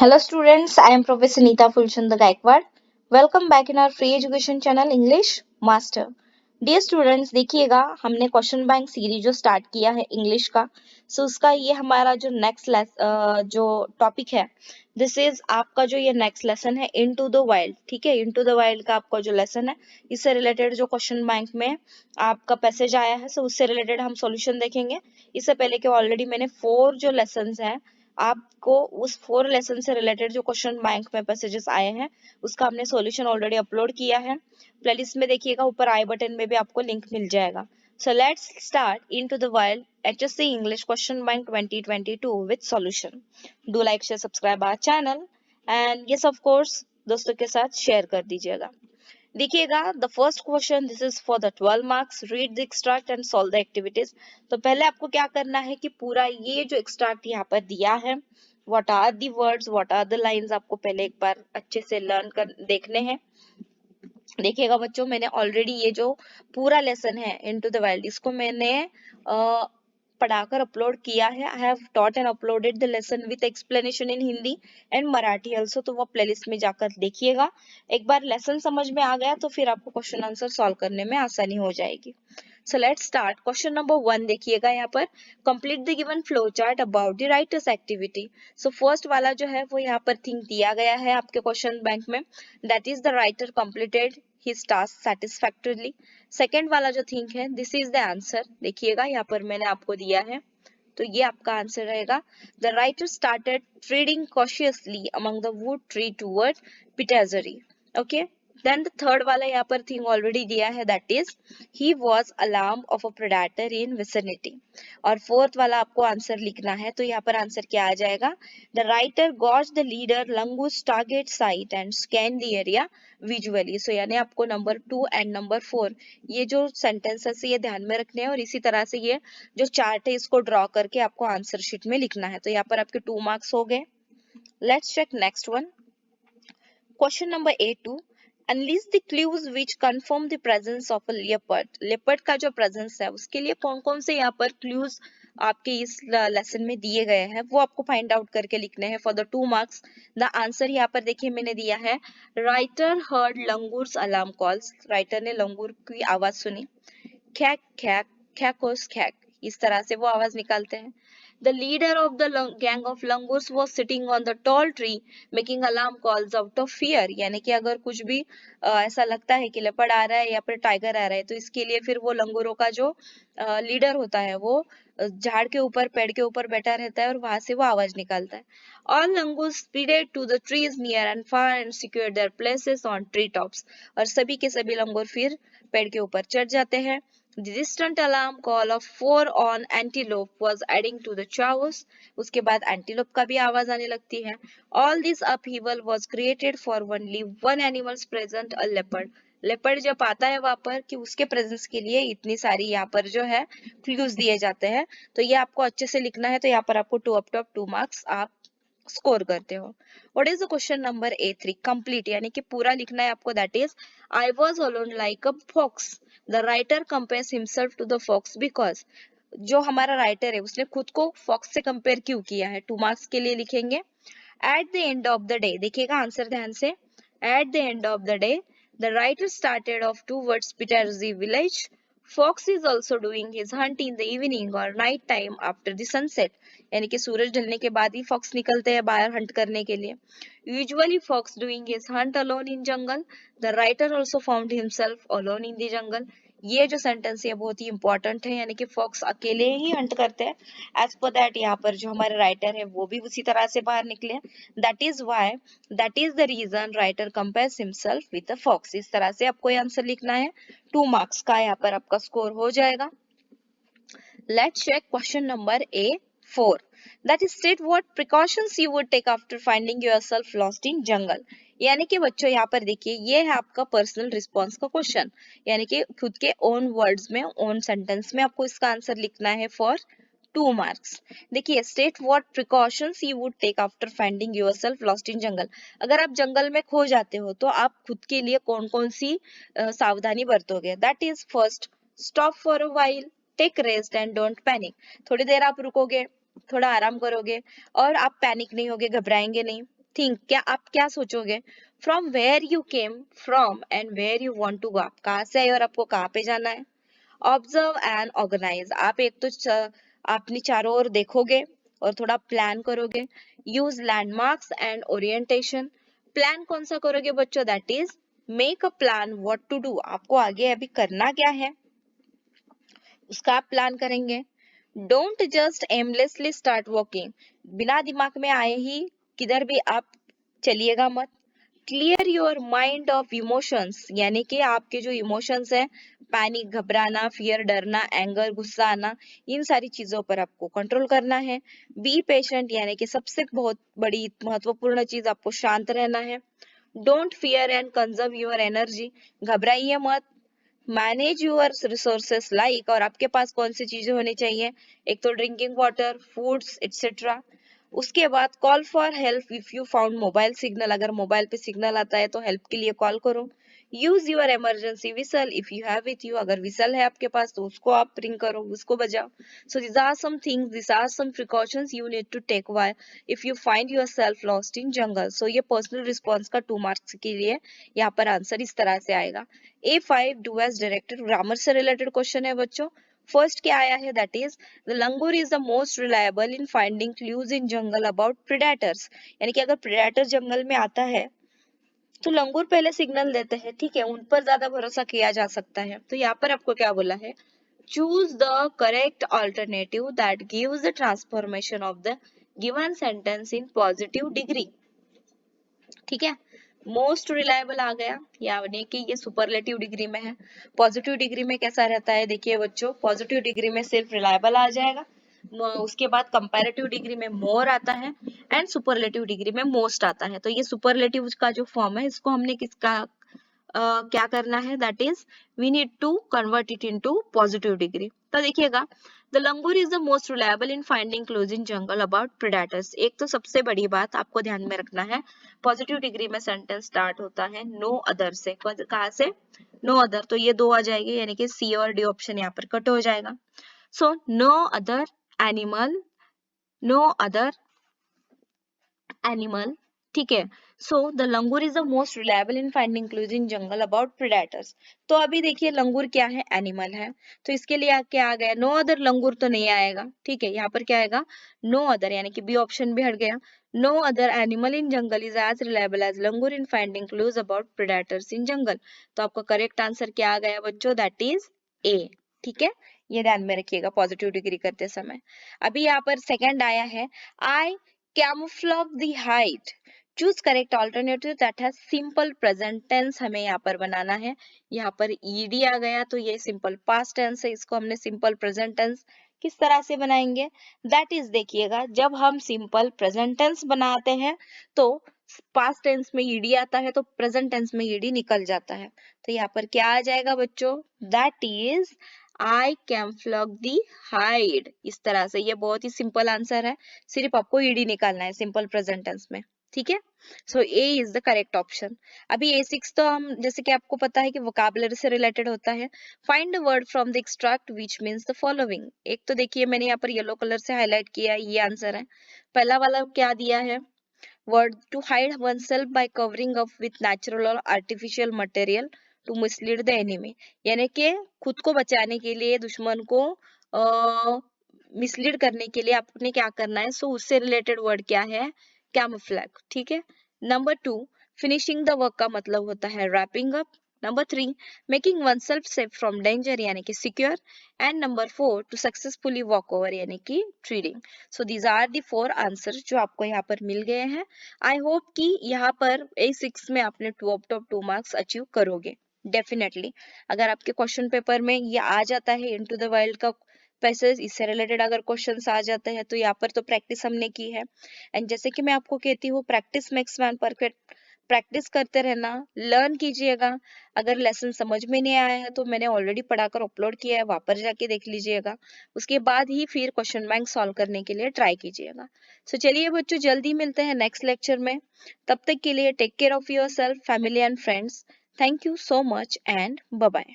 Hello students, I am Professor Neeta Fulchand Gaikwad. Welcome back in our free education channel English Master. Dear students, देखिएगा हमने question bank series जो start किया है English का, सो उसका ये हमारा जो नेक्स्ट जो टॉपिक है, दिस इज आपका जो ये नेक्स्ट लेसन है इनटू द वाइल्ड. ठीक है, इनटू द वाइल्ड का आपका जो लेसन है, इससे रिलेटेड जो क्वेश्चन बैंक में आपका पैसेज आया है, सो उससे रिलेटेड हम सॉल्यूशन देखेंगे. इससे पहले कि ऑलरेडी मैंने 4 जो लेसन हैं आपको उस 4 लेसन से रिलेटेड जो क्वेश्चन बैंक में पैसेजेस आए हैं उसका हमने सॉल्यूशन ऑलरेडी अपलोड किया है. प्लेलिस्ट में देखिएगा, ऊपर आई बटन में भी आपको लिंक मिल जाएगा. So let's start into the wild HSC English question bank 2022 with solution. Do like share subscribe our channel and yes of course दोस्तों के साथ शेयर कर दीजिएगा. देखिएगा, the first question, this is for the 12 marks. Read the extract and solve the activities. तो पहले आपको क्या करना है कि पूरा ये जो एक्सट्रैक्ट यहाँ पर दिया है, what are the words, what are the lines, आपको पहले एक बार अच्छे से लर्न कर देखने हैं. देखिएगा बच्चों, मैंने ऑलरेडी ये जो पूरा लेसन है इनटू द वाइल्ड, इसको मैंने पढ़ाकर अपलोड किया है. I have taught and uploaded the lesson with explanation in Hindi and Marathi also. तो वो प्लेलिस्ट में जाकर देखिएगा. एक बार लेसन समझ में आ गया तो फिर आपको क्वेश्चन आंसर सॉल्व करने में आसानी हो जाएगी. सो लेट्स स्टार्ट. क्वेश्चन नंबर 1 देखिएगा यहाँ पर, complete the given flow chart about the writers activity. So first वाला जो है वो यहाँ पर थिंक दिया गया है आपके क्वेश्चन बैंक में, that is the writer completed his task satisfactorily. Second वाला जो थिंक है, दिस इज द आंसर. देखिएगा यहाँ पर मैंने आपको दिया है, तो ये आपका आंसर रहेगा. The writer started treading cautiously among the wood tree toward पिटाजरी. ओके, देन द थर्ड वाला यहाँ पर थिंग ऑलरेडी दिया है, that is he was alarm of a predator in vicinity. और फोर्थ वाला आपको आंसर लिखना है, तो यहाँ पर आंसर क्या आ जाएगा, the writer gauge the leader langur's target sight and scan the area visually. So यानी आपको नंबर 2 एंड नंबर 4 ये जो सेंटेंसेस ये ध्यान में रखने हैं, और इसी तरह से ये जो चार्ट है इसको ड्रॉ करके आपको आंसर शीट में लिखना है. तो यहाँ पर आपके 2 मार्क्स हो गए. Let's check next one. Question number 8 enlist the clues which confirm the presence of a leopard. Leopard का जो प्रेजेंस है उसके लिए कौन कौन से यहाँ पर क्लूज आपके इस लेसन में दिए गए हैं वो आपको फाइंड आउट करके लिखने हैं for the 2 marks. The answer यहाँ पर देखिए मैंने दिया है, writer heard langurs alarm calls. Writer ने लंगूर की आवाज सुनी. खैक खैक खैकोस खैक, इस तरह से वो आवाज निकालते हैं. The leader of the gang of langurs was sitting on the tall tree making alarm calls out of fear. यानी कि अगर कुछ भी ऐसा लगता है कि लेपर्ड आ रहा है या फिर टाइगर आ रहा है, तो इसके लिए फिर वो लंगूरों का जो लीडर होता है वो झाड़ के ऊपर, पेड़ के ऊपर बैठा रहता है और वहां से वो आवाज निकालता है. All langurs speeded to the trees near and far and secured their places on tree tops. और सभी के सभी लंगूर फिर पेड़ के ऊपर चढ़ जाते हैं. The distant alarm call of 4 on antelope was adding to the chaos. उसके बाद antelope का भी आवाज आने लगती है. All this upheaval was created for only one animal's present, a leopard. Leopard जब आता है वहां पर कि उसके प्रेजेंस के लिए इतनी सारी यहाँ पर जो है क्लूज दिए जाते हैं. तो ये आपको अच्छे से लिखना है. तो यहाँ पर आपको 2 अप टॉप 2 मार्क्स आप स्कोर करते हो. What is the question number A3 complete, यानी कि पूरा लिखना है आपको. That is I was alone like a fox. The writer compares himself to the fox because, जो हमारा राइटर है उसने खुद को फॉक्स से कंपेयर क्यों किया है. 2 मार्क्स के लिए लिखेंगे. At the end of the day, देखिएगा आंसर ध्यान से. At the end of the day the writer started off towards पिटारजी village. Fox is also doing his hunt in the evening or night time after the sunset. यानी कि सूरज ढलने के बाद ही fox निकलते हैं बाहर हंट करने के लिए. Usually fox doing his hunt alone in jungle. The writer also found himself alone in the jungle. ये जो सेंटेंस है बहुत ही इंपॉर्टेंट है, यानी कि फॉक्स अकेले ही हंट करते हैं. एज पर दैट यहाँ पर जो हमारे राइटर है वो भी उसी तरह से बाहर निकले. That is why, that is the reason writer compares himself with the fox. इस तरह से आपको ये आंसर लिखना है. 2 मार्क्स का यहाँ पर आपका स्कोर हो जाएगा. Let's check question number A4. That is, state what precautions you would take after finding yourself lost in jungle. यानी कि बच्चों यहाँ पर देखिए, ये है आपका पर्सनल रिस्पॉन्स का क्वेश्चन, यानी कि खुद के ओन वर्ड्स में, ओन सेंटेंस में आपको इसका आंसर लिखना है फॉर 2 मार्क्स. देखिए, state what precautions you would take after finding yourself lost in jungle. अगर आप जंगल में खो जाते हो तो आप खुद के लिए कौन कौन सी सावधानी बरतोगे. That is first, stop for a while, take rest and don't panic. थोड़ी देर आप रुकोगे, थोड़ा आराम करोगे और आप पैनिक नहीं होगे, घबराएंगे नहीं. थिंक, क्या आप क्या सोचोगे? From where you came from and where you want to go, आप कहाँ से आए और आपको कहाँ पे जाना है। ऑब्जर्व एंड ऑर्गेनाइज, आप एक तो अपनी चारों ओर देखोगे और थोड़ा प्लान करोगे। Use landmarks and orientation, plan कौन सा करोगे बच्चों? That is make a plan what to do, आपको आगे अभी करना क्या है उसका आप प्लान करेंगे। Don't just aimlessly start walking, बिना दिमाग में आए ही किधर भी आप चलिएगा मत। Clear your mind of emotions, यानी कि आपके जो इमोशंस हैं, पैनिक, घबराना, फियर, डरना, एंगर, गुस्सा आना, इन सारी चीजों पर आपको कंट्रोल करना है। बी पेशेंट, यानी कि सबसे बहुत बड़ी महत्वपूर्ण चीज, आपको शांत रहना है। Don't fear and conserve your energy, घबराइए मत। मैनेज यूर रिसोर्सेस लाइक, और आपके पास कौन सी चीजें होनी चाहिए, एक तो ड्रिंकिंग वाटर, फूड्स एटसेट्रा। उसके बाद call for help if you found mobile signal, अगर मोबाइल पे सिग्नल आता है तो हेल्प के लिए कॉल करो। Use your emergency whistle if you have with you, अगर विसल है आपके पास तो उसको आप रिंग करो, उसको बजाओ। So this are some things, this are some precautions you need to take while if you find yourself lost in jungle. So ये पर्सनल रिस्पॉन्स का 2 मार्क्स के लिए यहाँ पर आंसर इस तरह से आएगा। A5 do as directed, grammar से रिलेटेड क्वेश्चन है बच्चों। फर्स्ट क्या आया है, that is the langur is the most reliable in finding clues in jungle about predators, यानी कि अगर प्रेडेटर जंगल में आता है तो लंगूर पहले सिग्नल देते हैं, ठीक है, उन पर ज्यादा भरोसा किया जा सकता है। तो यहाँ पर आपको क्या बोला है, choose the correct alternative that gives the transformation of the given sentence in positive degree, ठीक है। मोस्ट रिलायबल आ गया, यानी कि ये सुपरलेटिव डिग्री में है। पॉजिटिव डिग्री में कैसा रहता है, देखिए बच्चों, पॉजिटिव डिग्री में सिर्फ रिलायबल आ जाएगा, उसके बाद कंपैरेटिव डिग्री में मोर आता है एंड सुपरलेटिव डिग्री में मोस्ट आता है। तो ये सुपरलेटिव का जो फॉर्म है, इसको हमने किसका क्या करना है, that is we need to convert it into positive degree. तो देखिएगा, the langur is the most reliable in finding clues in jungle about predators. एक तो सबसे बड़ी बात आपको ध्यान में रखना है, पॉजिटिव डिग्री में सेंटेंस स्टार्ट होता है नो अदर से, कहाँ से, नो अदर, तो ये दो आ जाएंगे, यानी कि सी और डी ऑप्शन यहाँ पर कट हो जाएगा। So no other animal, no other animal, ठीक है। So the langur is the most reliable in finding clues in jungle about predators. तो अभी देखिए लंगूर क्या है, एनिमल है, तो इसके लिए क्या आ गया, नो अदर, लंगूर तो नहीं आएगा, ठीक है, यहाँ पर क्या आएगा, नो अदर, यानी कि बी ऑप्शन भी हट गया। No other animal in jungle is as reliable as langur in finding clues about predators in jungle. तो आपका करेक्ट आंसर क्या आ गया बच्चों, दैट इज ए, ठीक है, ये ध्यान में रखिएगा पॉजिटिव डिग्री करते समय। अभी यहाँ पर सेकंड आया है, आई camouflage the height, choose correct alternative that has simple present tense, हमें यहाँ पर बनाना है। यहाँ पर ed आ गया तो ये सिंपल पास्ट टेंस है, इसको हमने सिंपल प्रेजेंट टेंस किस तरह से बनाएंगे, दैट इज देखिएगा, जब हम सिंपल प्रेजेंट टेंस बनाते हैं तो पास्ट टेंस में ed आता है तो प्रेजेंट टेंस में ed निकल जाता है। तो यहाँ पर क्या आ जाएगा बच्चों, that is I camouflage the hide, इस तरह से, ये बहुत ही सिंपल आंसर है, सिर्फ आपको ईडी निकालना है सिंपल प्रेजेंट टेंस में, ठीक है। सो ए इज द करेक्ट ऑप्शन। अभी A6 तो हम, जैसे कि आपको पता है कि वोकैबुलरी से रिलेटेड होता है। Find the word from the extract which means the following. एक तो देखिए मैंने यहाँ पर येलो कलर से हाईलाइट किया है, ये आंसर है। पहला वाला क्या दिया है, word to hide oneself by covering up with natural or artificial material to mislead the enemy, यानी कि खुद को बचाने के लिए, दुश्मन को मिसलीड करने के लिए आपने क्या करना है, सो उससे रिलेटेड वर्ड क्या है, कैमोफ्लैग, ठीक है। नंबर 2, फिनिशिंग द वर्क का मतलब होता है wrapping up. Number 3, making one self safe from danger, यानी कि secure. And number 4, to successfully walk over, यानी कि treading. So these are the 4 answer जो आपको यहाँ पर मिल गए हैं। आई होप कि यहाँ पर A6 में आपने टॉप 2 मार्क्स अचीव करोगे डेफिनेटली। अगर आपके क्वेश्चन पेपर में ये आ जाता है इनटू द वर्ल्ड का पैसेज, इससे रिलेटेड अगर क्वेश्चंस आ जाते हैं तो यहाँ पर तो प्रैक्टिस हमने की है। एंड जैसे कि मैं आपको कहती हूँ, practice makes man perfect, practice करते रहना, लर्न कीजिएगा। अगर लेसन समझ में नहीं आया है तो मैंने ऑलरेडी पढ़ाकर अपलोड किया है, वहां पर जाके देख लीजिएगा। उसके बाद ही फिर क्वेश्चन बैंक सॉल्व करने के लिए ट्राई कीजिएगा। सो चलिए बच्चों, जल्दी मिलते हैं नेक्स्ट लेक्चर में। तब तक के लिए take care of yourself, family and friends. Thank you so much and bye bye.